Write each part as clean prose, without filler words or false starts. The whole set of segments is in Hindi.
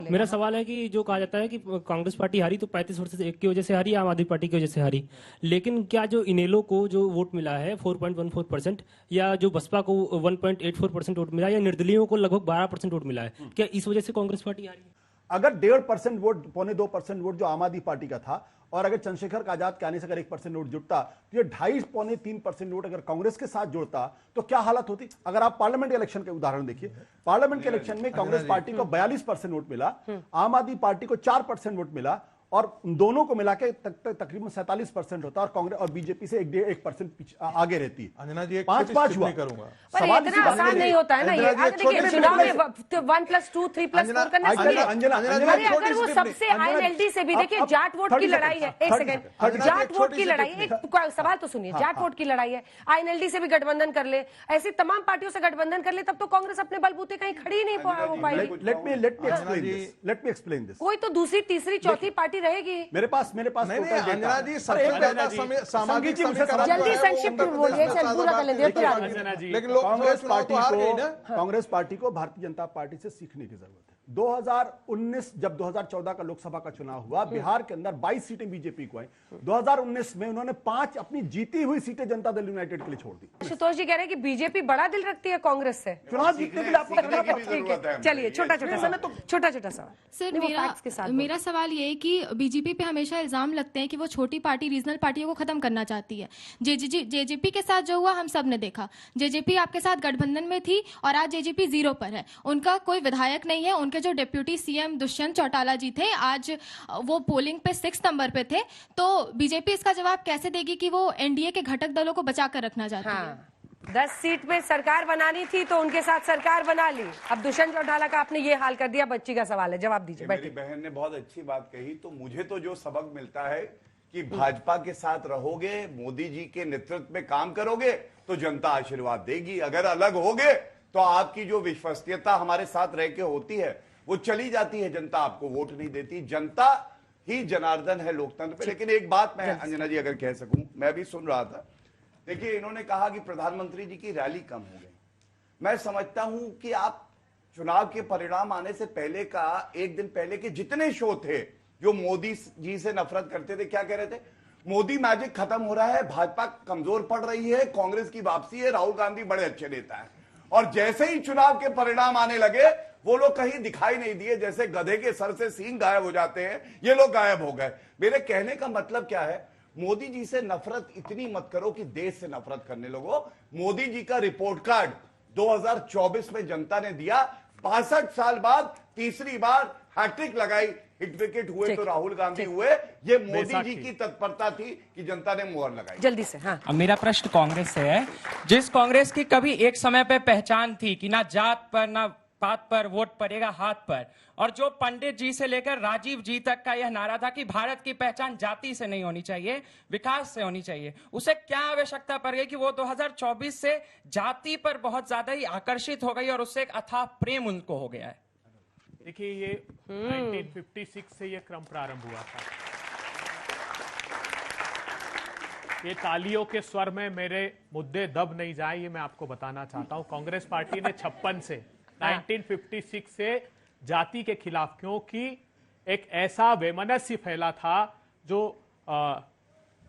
चलेगा। मेरा सवाल है कि जो कहा जाता है कि कांग्रेस पार्टी हारी तो 35 वोट की वजह से हारी, आम आदमी पार्टी की वजह से हारी, लेकिन क्या जो इनेलो को जो वोट मिला है 4.14%, या जो बसपा को 1.84% वोट मिला, या निर्दलीयों को लगभग 12% वोट मिला है, क्या इस वजह से कांग्रेस पार्टी हारी? अगर 1.5% वोट, 1.25% वोट जो आम आदमी पार्टी का था, और अगर चंद्रशेखर का आजाद के आने से अगर 1% वोट जुड़ता, तो ये 2.5-3% वोट अगर कांग्रेस के साथ जुड़ता तो क्या हालत होती? अगर आप पार्लियामेंट इलेक्शन के उदाहरण देखिए, पार्लियामेंट के इलेक्शन में कांग्रेस पार्टी को 42% वोट मिला, आम आदमी पार्टी को 4% वोट मिला, और दोनों को मिला के तकरीबन 47% होता, और कांग्रेस और बीजेपी से 1% आगे रहती। अंजना जी, 5-5 हुआ। करूंगा, पर इतना आसान नहीं होता है ना ये। देखिए चुनाव में 1+2 3+4 करने से अगर वो सबसे आईएनएलडी से भी, देखिए जाट वोट की लड़ाई है, एक सेकंड, जाट वोट की लड़ाई है, एक सवाल तो सुनिए, जाट वोट की लड़ाई है, आईएनएलडी से भी गठबंधन कर ले, ऐसी तमाम पार्टियों से गठबंधन कर ले, तब तो कांग्रेस अपने बलबूते कहीं खड़ी नहीं हो पाएगी। Let me explain this. कोई तो दूसरी तीसरी चौथी पार्टी रहेगी। मेरे पास अंजना जी सबसे ज्यादा सामाजिक समीकरण जल्दी संक्षिप्त बोलिए, चल पूरा कर लेंगे फिर आगे। लेकिन लोग कांग्रेस पार्टी को भारतीय जनता पार्टी से सीखने की जरूरत है। 2019 जब 2014 का लोकसभा का चुनाव हुआ, बिहार के अंदर 22 सीटें बीजेपी को आई। 2019 में उन्होंने 5 अपनी जीती हुई सीटें जनता दल यूनाइटेड के लिए छोड़ दी। आशुतोष जी कह रहे हैं कि बीजेपी बड़ा दिल रखती है कांग्रेस से, चुनाव जीतने के लिए आपको करना पड़ता है। चलिए छोटा छोटा सवाल सर, मेरा सवाल ये है कि बीजेपी पे हमेशा इल्जाम लगते हैं कि वो छोटी पार्टी, रीजनल पार्टियों को खत्म करना चाहती है। जेजेपी के साथ जो हुआ हम सब ने देखा, जेजेपी आपके साथ गठबंधन में थी और आज जेजेपी 0 पर है। उनका कोई विधायक नहीं है, उनके जो डिप्यूटी सीएम दुष्यंत चौटाला जी थे आज वो पोलिंग पे 6 नंबर पे थे। तो बीजेपी इसका जवाब कैसे देगी कि वो एनडीए के घटक दलों को बचाकर रखना चाहती है? 10 सीट पे सरकार बनानी थी तो उनके साथ सरकार बना ली, अब दुष्यंत चौटाला का आपने ये हाल कर दिया। बच्ची का सवाल है, जवाब दीजिए। मेरी बहन ने बहुत अच्छी बात कही। तो मुझे तो जो सबक मिलता है कि भाजपा के साथ रहोगे, मोदी जी के नेतृत्व में काम करोगे तो जनता आशीर्वाद देगी। अगर अलग होगे तो आपकी जो विश्वसनीयता हमारे साथ रह के होती है वो चली जाती है, जनता आपको वोट नहीं देती। जनता ही जनार्दन है लोकतंत्र पे। लेकिन एक बात मैं अंजना जी अगर कह सकूं, मैं भी सुन रहा था, देखिए इन्होंने कहा कि प्रधानमंत्री जी की रैली कम हो गई। मैं समझता हूं कि आप चुनाव के परिणाम आने से पहले का, एक दिन पहले के जितने शो थे जो मोदी जी से नफरत करते थे, क्या कह रहे थे? मोदी मैजिक खत्म हो रहा है, भाजपा कमजोर पड़ रही है, कांग्रेस की वापसी है, राहुल गांधी बड़े अच्छे नेता है। और जैसे ही चुनाव के परिणाम आने लगे वो लोग कहीं दिखाई नहीं दिए, जैसे गधे के सर से सींग गायब हो जाते हैं, ये लोग गायब हो गए। मेरे कहने का मतलब क्या है, मोदी जी से नफरत इतनी मत करो कि देश से नफरत करने लगो। मोदी जी का रिपोर्ट कार्ड 2024 में जनता ने दिया, 65 साल बाद तीसरी बार हैट्रिक लगाई, हिट विकेट हुए तो राहुल गांधी हुए। ये मोदी जी की तत्परता थी कि जनता ने मुहर लगाई। जल्दी से। हाँ, अब मेरा प्रश्न कांग्रेस से है, जिस कांग्रेस की कभी एक समय पे पहचान थी कि ना जात पर ना पात पर वोट पड़ेगा हाथ पर, और जो पंडित जी से लेकर राजीव जी तक का यह नारा था कि भारत की पहचान जाति से नहीं होनी चाहिए, विकास से होनी चाहिए, उसे क्या आवश्यकता पड़ गई कि वो 2024 से जाति पर बहुत ज्यादा ही आकर्षित हो गई और उससे एक अथाह प्रेम उनको हो गया है? देखिए ये 1956 से ये क्रम प्रारंभ हुआ था। ये तालियों के स्वर में मेरे मुद्दे दब नहीं जाए, ये मैं आपको बताना चाहता हूं। कांग्रेस पार्टी ने 1956 से जाति के खिलाफ, क्योंकि एक ऐसा वैमनस्य फैला था जो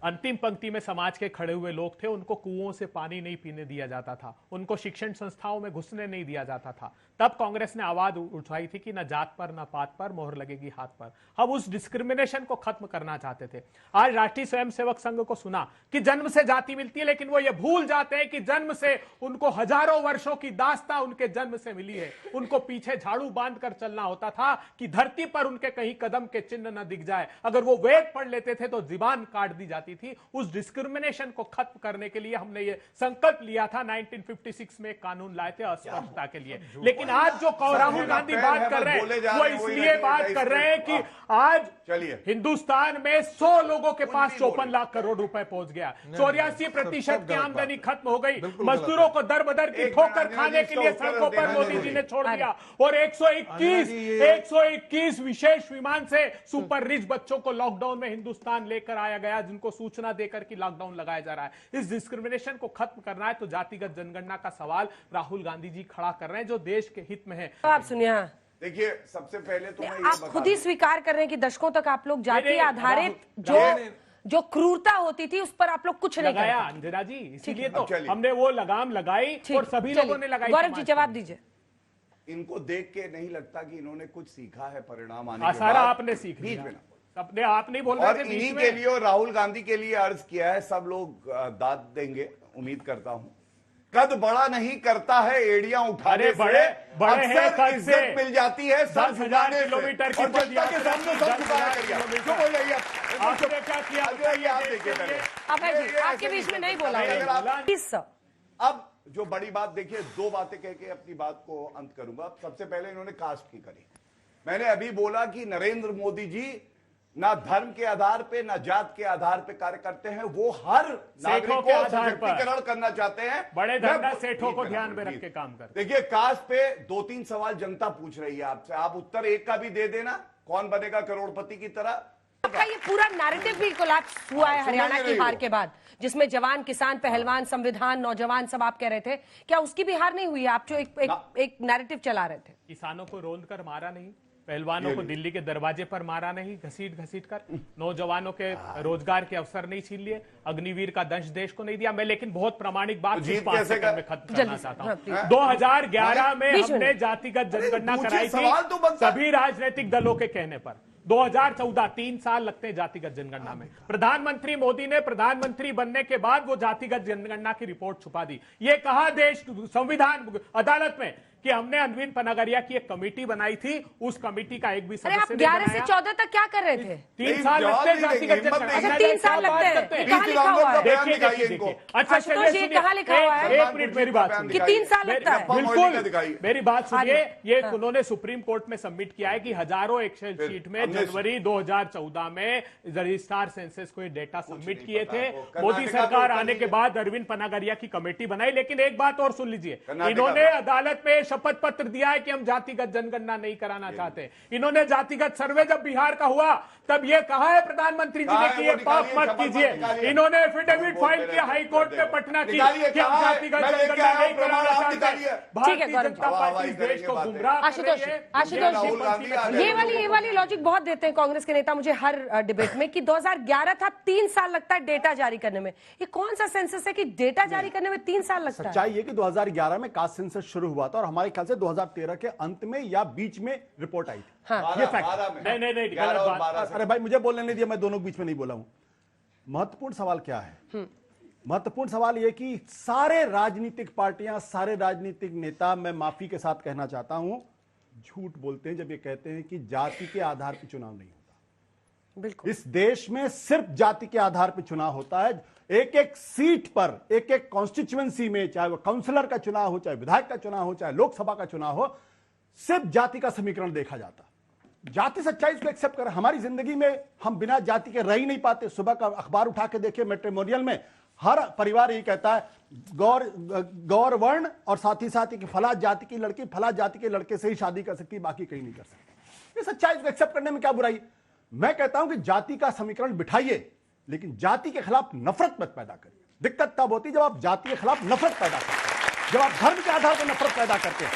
अंतिम पंक्ति में समाज के खड़े हुए लोग थे, उनको कुओं से पानी नहीं पीने दिया जाता था, उनको शिक्षण संस्थाओं में घुसने नहीं दिया जाता था। तब कांग्रेस ने आवाज उठाई थी कि ना जात पर ना पात पर मोहर लगेगी हाथ पर। हम उस डिस्क्रिमिनेशन को खत्म करना चाहते थे। आज राष्ट्रीय स्वयंसेवक संघ को सुना कि जन्म से जाति मिलती है, लेकिन वो ये भूल जाते हैं कि जन्म से उनको हजारों वर्षों की दास्तां उनके जन्म से मिली है। उनको पीछे झाड़ू बांध कर चलना होता था कि धरती पर उनके कहीं कदम के चिन्ह न दिख जाए। अगर वो वेद पढ़ लेते थे तो जीवान काट दी जाती थी। उस डिस्क्रिमिनेशन को खत्म करने के लिए हमने ये संकल्प लिया था, 1956 में कानून लाए थे अस्पष्टता के लिए। लेकिन आज जो राहुल गांधी बात कर रहे हैं वो इसलिए बात कर रहे हैं कि आज हिंदुस्तान में 100 लोगों के पास 54 लाख करोड़ रुपए पहुंच गया, 84% की आमदनी खत्म हो गई, मजदूरों को दर बदर की ठोकर खाने के लिए सड़कों पर मोदी जी ने छोड़ दिया, और 121 विशेष विमान से सुपर रिच बच्चों को लॉकडाउन में हिंदुस्तान लेकर आया गया, जिनको सूचना देकर कि लॉकडाउन लगाया जा रहा है। इस डिस्क्रिमिनेशन को खत्म करना है तो जातिगत जनगणना का सवाल राहुल गांधी जी खड़ा कर रहे हैं, जो देश के हित में है। आप सुनिए, देखिए, सबसे पहले तो मैं ये आप बता खुद ही दूं, स्वीकार कर रहे हैं कि दशकों तक आप लोग जाति नहीं, आधारित जो क्रूरता होती थी उस पर आप लोग कुछ नहीं लगाया करते। अंजना जी, इसीलिए तो अब चलिए। हमने वो लगाम लगाई और सभी लोगों ने लगाई। गौरव जी जवाब दीजिए। इनको देख के नहीं लगता कि इन्होंने कुछ सीखा है परिणाम आने के सारा बाद। आपने सीख बीच लिया। में ना। अपने आप नहीं बोल रहे और थे बीच इन्हीं में। के लिए और राहुल गांधी के लिए अर्ज किया है, सब लोग दाद देंगे, उम्मीद करता हूं। कद बड़ा नहीं करता है एड़ियां उठाने अरे बड़े बड़े हैं अक्सर कद से। इज्जत मिल जाती है सर 10,000 झुकाने से। किलोमीटर की और जनता के पदयात्रा सामने की, सर 10,000 झुकाया करिए। किलोमीटर। क्यों बोल रही है? आपने क्या किया अजय, आप देखिए पहले। अभय जी ये आपके ऐसे बीच में नहीं नहीं बोला नहीं, अगर आप- है। Please sir. अब जो बड़ी बात देखिए, दो बातें कह के अपनी बात को अंत करूंगा। सबसे पहले इन्होंने कास्ट की करी। मैंने अभी बोला कि नरेंद्र मोदी जी ना धर्म के आधार पे ना जात के आधार पे कार्य करते हैं, वो हर नागरिक के को आधार पर सशक्तिकरण करना चाहते हैं। बड़े मैं- धंधा सेठों को जी, ध्यान में जी। रख के काम करते। देखिए, कास्ट पे 2-3 सवाल जनता पूछ रही है आपसे, आप उत्तर एक का भी दे देना। कौन बनेगा करोड़पति की तरह? आपका ये पूरा नैरेटिव भी कोलैप्स हुआ है हरियाणा की हार के बाद, जिसमें जवान, किसान, पहलवान, संविधान, नौजवान सब आप कह रहे थे। क्या उसकी भी हार नहीं हुई है? आप जो एक नैरेटिव चला रहे थे। किसानों को रोंद कर मारा नहीं, पहलवानों को दिल्ली के दरवाजे पर मारा नहीं, घसीट घसीट कर, नौजवानों के रोजगार के अवसर नहीं छीन लिए, अग्निवीर का दंश देश को नहीं दिया। मैं लेकिन बहुत प्रामाणिक बात जीत 5 कैसे सेकंड कर- में खत्म जल्दी करना से, चाहता हाँ, हूँ। प्लीज। 2011 में बीच में हमने नहीं। जातिगत जनगणना पूछिए, कराई सवाल तो थी बनता है। सभी राजनीतिक दलों के कहने पर। 2014 3 साल लगते हैं जातिगत जनगणना में। प्रधानमंत्री मोदी ने प्रधानमंत्री बनने के बाद वो जातिगत जनगणना की रिपोर्ट छुपा दी। ये कहा देश संविधान अदालत में कि हमने अनविन पनागरिया की एक कमेटी बनाई थी, उस कमेटी का एक भी अरे आप सदस्य नहीं 11 से बनाया। 14 तक क्या कर रहे थे? 3 साल जवाब लगते हैं नहीं देंगे, जातिगत हिम्मत जनगणना। नहीं। अच्छा, 3 साल लगते हैं। करते हैं। कहाँ लिखा हुआ है? बयान देखिए दिखाइए देखिए इनको। देखिए। अच्छा आशुतोष चलिए जी, सुनिए। कहाँ लिखा हुआ है? एक मिनट मेरी बात सुनिए। कि 3 साल लगता है। बिल्कुल मेरी बात सुनिए। ये हाँ। उन्होंने सुप्रीम कोर्ट में सबमिट किया है कि हजारों एक्सेल शीट में हमने- जनवरी 2014 में रजिस्ट्रार सेंसस को ये डेटा सबमिट नहीं किए पता थे। वो। मोदी कर्नाटका सरकार तो आने के उत्तर बाद अरविंद पनागरिया की कमेटी बनाई। लेकिन एक बात और सुन लीजिए, कर्नाटका इन्होंने में। अदालत में शपथ पत्र दिया है कि हम जातिगत जनगणना नहीं कराना चाहते। इन्होंने जातिगत सर्वे जब बिहार का हुआ तब ये कहा है प्रधानमंत्री जी कहा ने है, कि वो ये पाप निकालिए, मत शपथ कीजिए। निकालिए। इन्होंने एफिडेविट बोलते फाइल किया रहते हाई कोर्ट हैं, में पटना की निकालिए, कि हम कहा है, जातिगत मैं लेके जनगणना आया हूं, नहीं कराना प्रमाण आप चाहते। निकालिए। ठीक है, भारतीय गौरव जनता जी। पार्टी वाह, इस देश को वाह, गुमराह कर आशुतोष, रही है। आशुतोष ये जी, राहुल गांधी का ये वाली लॉजिक बहुत देते हैं कांग्रेस के नेता मुझे हर डिबेट में कि 2011 था, 3 साल लगता है डेटा जारी करने में। ये कौन सा सेंसस है कि डेटा जारी करने में 3 साल लगता है? सच्चाई ये कि 2011 में कास्ट सेंसस शुरू हुआ था और हमारे ख्याल से 2013 के अंत में या बीच में रिपोर्ट आई थी। हाँ। ये फैक्ट। नहीं, गलत बात। अरे भाई मुझे बोलने नहीं दिया, मैं दोनों के बीच में नहीं बोला हूं। महत्वपूर्ण सवाल क्या है? महत्वपूर्ण सवाल यह कि सारे राजनीतिक पार्टियां, सारे राजनीतिक नेता, मैं माफी के साथ कहना चाहता हूं, झूठ बोलते हैं जब ये कहते हैं कि जाति के आधार पर चुनाव नहीं होता। बिल्कुल। इस देश में सिर्फ जाति के आधार पर चुनाव होता है। एक एक सीट पर, एक एक कॉन्स्टिट्यूएंसी में, चाहे वो काउंसलर का चुनाव हो, चाहे विधायक का चुनाव हो, चाहे लोकसभा का चुनाव हो, सिर्फ जाति का समीकरण देखा जाता। जाति सच्चाई को एक्सेप्ट कर, हमारी जिंदगी में हम बिना जाति के रह ही नहीं पाते। सुबह का अखबार उठा के देखिए, मैट्रिमोनियल में हर परिवार यही कहता है गौर वर्ण और साथ ही साथ कि फला जाति की लड़की फला जाति के लड़के से ही शादी कर सकती है, बाकी कहीं नहीं कर सकती। ये सच्चाई को एक्सेप्ट करने में क्या बुराई? मैं कहता हूं कि जाति का समीकरण बिठाइए, लेकिन जाति के खिलाफ नफरत मत पैदा करिए। दिक्कत तब होती है जब आप जाति के खिलाफ नफरत पैदा करते हैं, जब आप धर्म के आधार पर नफरत पैदा करते हैं,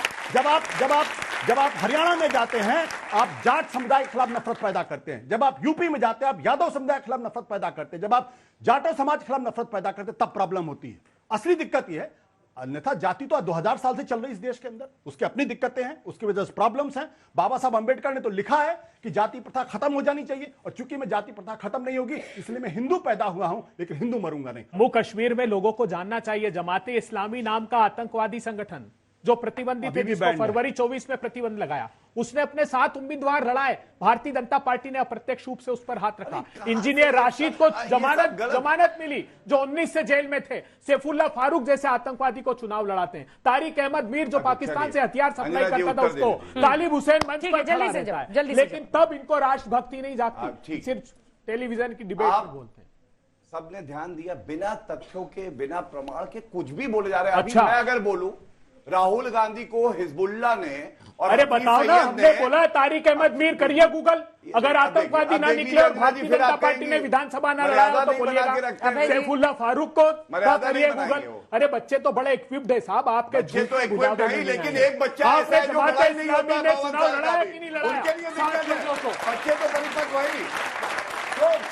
जब आप हरियाणा में जाते हैं आप जाट समुदाय के खिलाफ नफरत पैदा करते हैं, जब आप यूपी में जाते हैं आप यादव समुदाय के खिलाफ नफरत पैदा करते हैं, जब आप जाटो समाज के खिलाफ नफरत पैदा करते हैं, तब प्रॉब्लम होती है। असली दिक्कत यह है, अन्यथा जाति तो 2000 साल से चल रही इस देश के अंदर, उसकी अपनी दिक्कतें हैं, उसकी वजह से प्रॉब्लम्स हैं। बाबा साहब अंबेडकर ने तो लिखा है कि जाति प्रथा खत्म हो जानी चाहिए, और चूंकि मैं जाति प्रथा खत्म नहीं होगी इसलिए मैं हिंदू पैदा हुआ हूं, लेकिन हिंदू मरूंगा नहीं। जम्मू कश्मीर में लोगों को जानना चाहिए, जमाते इस्लामी नाम का आतंकवादी संगठन जो प्रतिबंधित है, जिसको फरवरी 24 में प्रतिबंध लगाया, उसने अपने 7 उम्मीदवार लड़ाए। भारतीय जनता पार्टी ने अप्रत्यक्ष रूप से उस पर हाथ रखा। इंजीनियर राशिद को जमानत मिली जो 19 से जेल में थे। सैफुल्लाह फारूक जैसे आतंकवादी को चुनाव लड़ाते हैं। तारिक अहमद मीर जो पाकिस्तान से हथियार सप्लाई करता था उसको तालिब हुसैन मंच पर खड़ा रहता है। लेकिन तब इनको राष्ट्रभक्ति नहीं जागती, सिर्फ टेलीविजन की डिबेट में बोलते हैं। सबने ध्यान दिया, बिना तथ्यों के, बिना प्रमाण के कुछ भी बोले जा रहे हैं। अच्छा। अभी मैं अगर बोलूं राहुल गांधी को हिजबुल्लाह ने और अरे बताओ ना, हमने बोला तारिक अहमद मीर, करिए गूगल, अगर आतंकवादी ना निकले और भारतीय जनता पार्टी ने विधानसभा ना लड़ाया तो बोलिएगा। सैफुल्लाह फारूक को करिए गूगल, अरे बच्चे तो बड़े इक्विप्ड है साहब, आपके बच्चे तो झूठ equipped बुझावे नहीं, नहीं लेकिन आए। एक बच्चा ऐसा आपने है जो जमात लड़ाई नहीं होता, इस्लामी ने चुनाव लड़ाया कि नहीं लड़ाया? उनके लिए सात दिक्कत लोगों को। है। बच्चे तो परिपक्व वही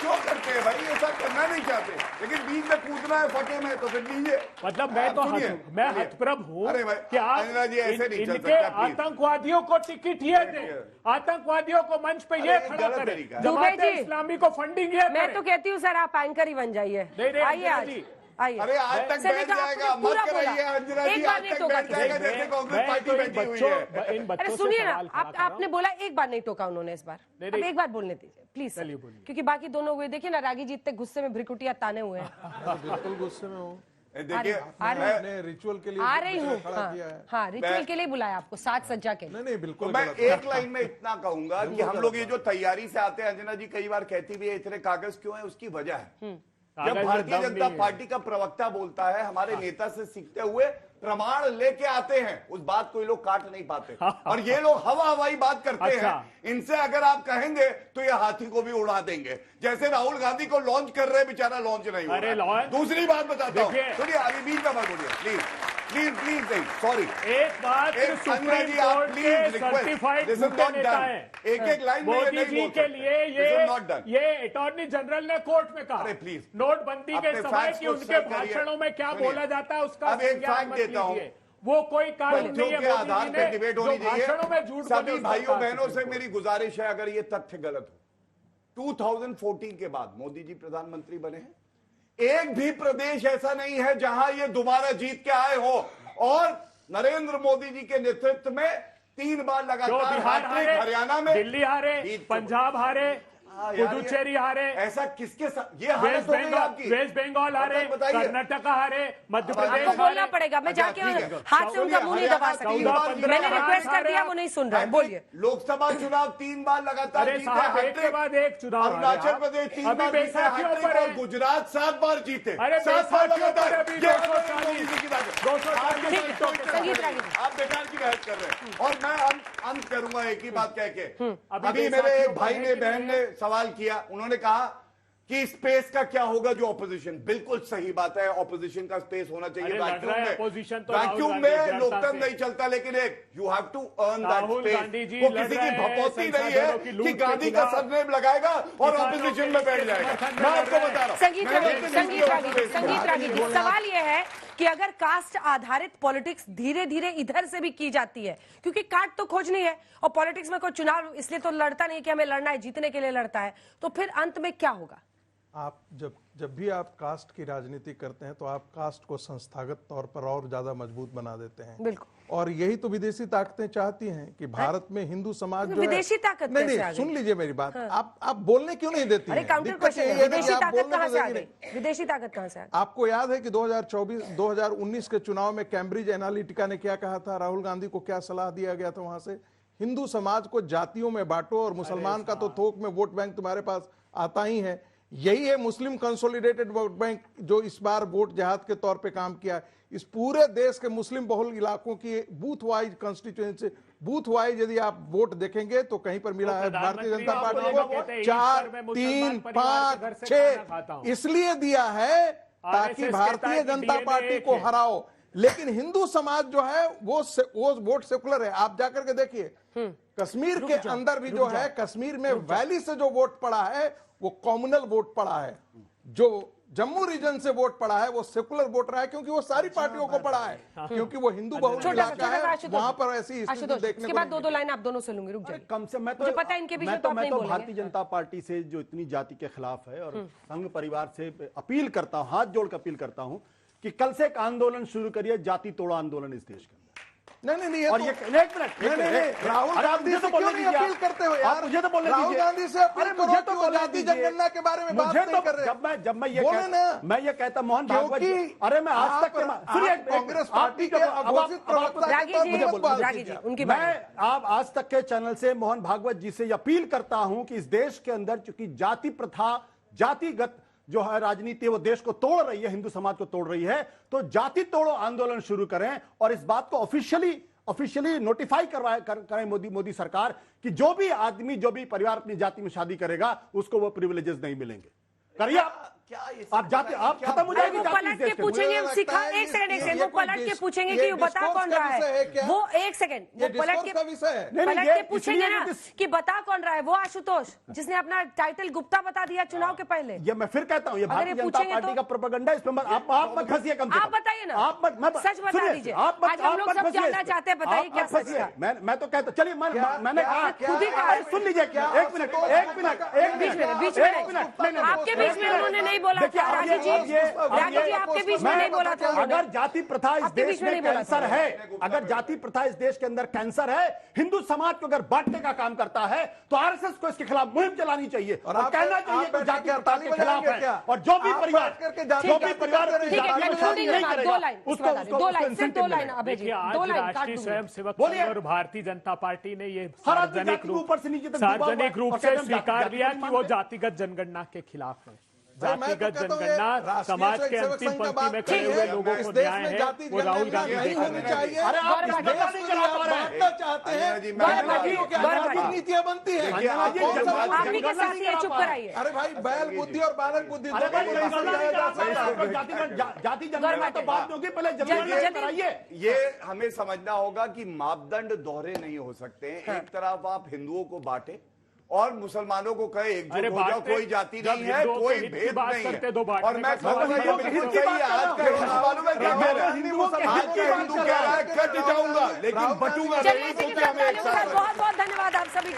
क्यों करते हैं भाई, ऐसा करना नहीं चाहते, लेकिन बीच में कूदना है फटे में तो फिर लीजिए। मतलब मैं तो सुनिए, मैं सुनिए। हतप्रभ हूँ अरे भाई, कि आप अंजना जी ऐसे नहीं चल इनके सकता, please। आतंकवादियों को टिकट ये दे, आतंकवादियों को मंच पे ये अरे, खड़ा गलत करे, तरीका है। जमात दुबे जी, इस्लामी को फंडिंग ये मैं करे। तो कहती हूँ सर आप एंकर ही बन जाइए। नहीं, आइए अंजना आज जी। आइए। अरे आज तक सर, बैठ देखो, जाएगा, आपने मत पूरा कराइए बोला। अंजना एक जी, बार आज नहीं तक टोका बैठ जाएगा किसी ने। जैसे कांग्रेस मैं पार्टी तो इन बैठी हुई बच्चों है। इन बच्चों अरे से सुनिए ना, सवाल खड़ा कर रहा हूं। आपने बोला एक बार नहीं टोका उन्होंने इस बार, अब नहीं। एक बार बोलने दीजिए प्लीज, चलिए, बोलिए। क्योंकि बाकी दोनों हुए देखिए ना, रागी जी इतने गुस्से में भ्रिकुटिया ताने हुए हैं। बिल्कुल गुस्से में हूँ। देखिए मैंने रिचुअल के लिए आ रही हूँ। खड़ा किया है। हाँ, रिचुअल के लिए बुलाया आपको, साज सज्जा के लिए। नहीं नहीं तो बिल्कुल मैं गलत। एक लाइन में इतना कहूंगा कि हम लोग ये जो तैयारी से आते हैं, अंजना जी कई बार कहती भी है इतने कागज क्यों है, उसकी वजह है जब कागज में भारतीय दम जनता नहीं है। पार्टी का प्रवक्ता बोलता है, हमारे नेता से सीखते हुए प्रमाण लेके आते हैं, उस बात को ये लोग काट नहीं पाते और ये लोग हवा हवाई बात करते अच्छा। हैं। इनसे अगर आप कहेंगे तो ये हाथी को भी उड़ा देंगे, जैसे राहुल गांधी को लॉन्च कर रहे, बेचारा लॉन्च नहीं हो अरे रहा। लॉन्च- दूसरी बात बताता हूँ, देखिए। सुनिए अभी बीच में मत बोलिए प्लीज प्लीज प्लीज नहीं, सॉरी एक बात सुप्रीम जी आप कोर्ट के प्लीज सर्टिफाइड दिस इज झूठे नॉट नेता डन, हैं। एक एक लाइन में ये मोदी नहीं जी बोल के सकते। लिए This is not done. ये अटॉर्नी जनरल ने कोर्ट में कहा, अरे प्लीज, नोटबंदी के अपने समय facts कि को उनके check करिए। भाषणों में क्या सुनिए, बोला जाता है उसका अब एक संज्ञान fact मत देता हूं। लीजिए। वो कोई कानून बच्चों नहीं है के मोदी आधार जी पे ने, डिबेट जो होनी चाहिए। भाषणों में झूठ बोले सभी उसका भाइयों कहा बहनों से सुप्रीम मेरी गुजारिश है, अगर ये तथ्य गलत हो, 2014 के बाद मोदी जी प्रधानमंत्री बने हैं, एक भी प्रदेश ऐसा नहीं है जहां ये दोबारा जीत के आए हो, और नरेंद्र मोदी जी के नेतृत्व में 3 बार जो लगातार बिहार हैट्रिक हारे, हरियाणा में, दिल्ली हारे, जीत- पंजाब हारे, हाँ, यार, पुदुचेरी हारे, ऐसा किसके साथ ये हालत हो गई आपकी? वेस्ट बंगाल हारे, बताइए। कर्नाटक हारे, मध्य अब प्रदेश आपको बोलना पड़ेगा, मैं अच्छा, जाके ठीक है। हाथ से उनका मुंह नहीं दबा हरियाणा सकती। 14-15 मैंने रिक्वेस्ट कर हारे दिया, आप। वो नहीं सुन रहा है, बोलिए। लोकसभा चुनाव 3 बार लगातार अरे जीते, साहब, एक हैट्रिक। के बाद एक चुनाव हारे अरुणाचल आप। प्रदेश 3 अभी बार जीते, बैसाखियों हैट्रिक, पर और है। गुजरात 7 बार जीते। अरे 7 बार बैसाखियों पर लगातार। अभी ये 240 मोदी जी की बात है। 240 आप सीटों के साथ। संगीत रागी। आप बेकार की बहस कर रहे हैं, और मैं अंत करूंगा एक ही बात कह के। अभी अभी मेरे बैसाखियों एक पर भाई है ने, कि बहन नहीं ने सवाल किया, उन्होंने कहा कि स्पेस का क्या होगा जो ऑपोजिशन, बिल्कुल सही बात है, ऑपोजिशन का स्पेस होना चाहिए। अरे लड़ रहा है opposition तो राहुल वैक्यूम गांधी में जनता लोकतंत्र से। नहीं चलता, लेकिन एक you have to earn that Rahul space. Gandhi ji वो लड़ किसी रहे की हैं भपौती नहीं संसाधनों की है लूट कि के गांधी का खिलाफ। सरनेम लगाएगा और किसानों ऑपोजिशन के में बैठ हित के जाएगा। समर्थन में मैं लड़ आपको रहे हैं। बता रहा हूं, संगीत मैंने रागी, अपने संगीत वीडियो रागी, में संगीत रागी जी, सवाल यह है कि अगर कास्ट आधारित पॉलिटिक्स धीरे धीरे इधर से भी की जाती है, क्योंकि काट तो खोजनी है, और पॉलिटिक्स में कोई चुनाव इसलिए तो लड़ता नहीं कि हमें लड़ना है, जीतने के लिए लड़ता है, तो फिर अंत में क्या होगा? आप जब भी आप कास्ट की राजनीति करते हैं तो आप कास्ट को संस्थागत तौर पर और ज्यादा मजबूत बना देते हैं। बिल्कुल। और यही तो विदेशी ताकतें चाहती हैं कि भारत में हिंदू समाज जो है, विदेशी ताकत नहीं कैसे आ नहीं गई? सुन लीजिए मेरी बात, आप बोलने क्यों नहीं देती अरे हैं? काउंटर दिक्कत क्वेश्चन यही है, है ना कि विदेशी आप ताकत बोलने कहां तो से आ देंगे गई? नहीं। विदेशी ताकत कहां से आ गई? आपको याद है कि 2019 के चुनाव में कैम्ब्रिज एनालिटिका ने क्या कहा था, राहुल गांधी को क्या सलाह दिया गया था वहां से? हिंदू समाज को जातियों में बांटो और मुसलमान का तो थोक में वोट बैंक तुम्हारे पास आता ही है। यही है मुस्लिम कंसोलिडेटेड वोट बैंक जो इस बार वोट जहाद के तौर पे काम किया है। इस पूरे देश के मुस्लिम बहुल इलाकों की booth wise constituency, booth wise यदि आप वोट देखेंगे तो कहीं पर मिला है भारतीय जनता पार्टी को 4, 3, 5, 6 इसलिए दिया है ताकि भारतीय जनता पार्टी को हराओ। लेकिन हिंदू समाज जो है वो वोट सेकुलर है। आप जाकर के देखिए कश्मीर के अंदर भी जो है, कश्मीर में वैली से जो वोट पड़ा है वो कम्युनल वोट पड़ा है, जो जम्मू रीजन से वोट पड़ा है वो सेकुलर वोट रहा है, क्योंकि वो सारी पार्टियों को पड़ा है, क्योंकि वो हिंदू बहुल इलाका है, वहां पर ऐसी स्थिति देखने इसके को बाद दो लाइन आप दोनों से लूंगी, रुक जाइए। कम से मैं तो मुझे पता है इनके बीच में तो आप नहीं बोलेंगे। भारतीय जनता पार्टी से जो इतनी जाति के खिलाफ है और संघ परिवार से अपील करता हूं, हाथ जोड़ कर अपील करता हूं कि कल से एक आंदोलन शुरू करिए, जाति तोड़ो आंदोलन इस देश के अंदर। नहीं और ये एक मिनट राहुल गांधी से क्यों नहीं अपील करते हो यार? मुझे तो बोलने दीजिए। राहुल गांधी से अपील करो कि वो जाति जनगणना के बारे में बात नहीं कर रहे। जब मैं ये कहता मोहन भागवत, क्योंकि अरे मैं आज तक कांग्रेस पार्टी के अघोषित प्रवक्ता रागी जी, उनकी बात मैं आप आज तक के चैनल से मोहन भागवत जी से अपील करता हूं कि इस देश के अंदर चूंकि जाति प्रथा, जातिगत जो है राजनीति वो देश को तोड़ रही है, हिंदू समाज को तोड़ रही है, तो जाति तोड़ो आंदोलन शुरू करें और इस बात को ऑफिशियली नोटिफाई करें मोदी सरकार कि जो भी आदमी, जो भी परिवार अपनी जाति में शादी करेगा उसको वो प्रिविलेजेस नहीं मिलेंगे। करिए क्या ये आप जाते आप खत्म हो अरे जाएगी वो जाति पलट देश के के पूछेंगे, हम मुझे सिखा, लगता है एक सेकंड ये वो कोई पलट के डिस- पूछेंगे ये कि वो बता डिस्कोर्स कौन का रहा विषय है है, क्या? वो एक सेकंड ये वो पलट डिस्कोर्स का विषय है। नहीं, पलट ये के पूछेंगे इसलिए ना कि कि बता कौन रहा है, वो आशुतोष जिसने अपना टाइटल गुप्ता बता दिया चुनाव के पहले। ये मैं फिर कहता हूं, ये अगर भारतीय ये जनता पूछेंगे पार्टी तो- का प्रोपेगेंडा, इसमें आप मत फंसिए कम से कम। आप बताइए ना, आप मत सच बता सुनिए, दीजिए। आप मत आज हम लोग आप मत सब फंसिए जानना इसमें। चाहते हैं, बताइए आप क्या मत सच फंसिए। था। मैं तो कहता, चलिए मैंने कहा खुद ही कहा। अरे सुन लीजिए, एक मिनट बीच में आपके बीच में उन्होंने नहीं बोला था, राजीव जी आपके बीच में नहीं बोला था। अगर जाति प्रथा इस आपके देश बीच में में नहीं बोला कैंसर है, अगर जाति प्रथा इस देश के अंदर कैंसर है, हिंदू समाज को अगर बांटने का काम करता है, तो आरएसएस को इसके खिलाफ मुहिम चलानी चाहिए और कहना चाहिए कि जाति प्रथा के खिलाफ है। और जो भी परिवार दो लाइन सिर्फ दो लाइन अभय जी, देखिए, आज दो लाइन राष्ट्रीय स्वयंसेवक बोलिए। संघ और भारतीय जनता पार्टी ने ये हर आदमी सार्वजनिक जाति के ऊपर से नीचे तक डूबा हुआ है सार्वजनिक रूप और से कहते हैं स्वीकार जाति लिया नहीं कि वो मानते। जातिगत जनगणना के खिलाफ है। भाई, मैं तो जातिगत कहता हूं ये जनगणना राष्ट्रीय समाज के स्वयंसेवक अंतिम संघ का पंक्ति बात में खड़े ठीक हुए है। लोगों इस को देश न्याय में है, जाति वो राहुल जनगणना गांधी नहीं होनी चाहिए। अरे आप गौरव इस जी, बता नहीं करा पा रहे हैं। बांटना चाहते हैं, जी, नीतियां बनती है। आप ही के साथ ये चुप कराइए। अरे भाई, बैल बुद्धि और बालक बुद्धि अरे भाई दोनों को जनगणना नहीं समझाया करा जा पा रहे सकता हैं, है। तो जाति जनगणना तो बात नहीं होगी, पहले जनगणना जल्दी- कराइए। ये हमें समझना होगा कि मापदंड दोहरे नहीं हो सकते हैं। एक तरफ आप हिंदुओं को बांटे और मुसलमानों को कहे एकजुट हो जाओ, कोई जाति नहीं है, कोई भेद नहीं है। और मैं कहूंगा ये बिल्कुल सही है। आज का हिंदू मालूम है क्या कह रहा है? आज का हिंदू कह रहा है कट जाऊंगा लेकिन बटूंगा चलिए नहीं, इसी के क्योंकि हमें एक साथ साथ बहुत बहुत धन्यवाद आप सभी का।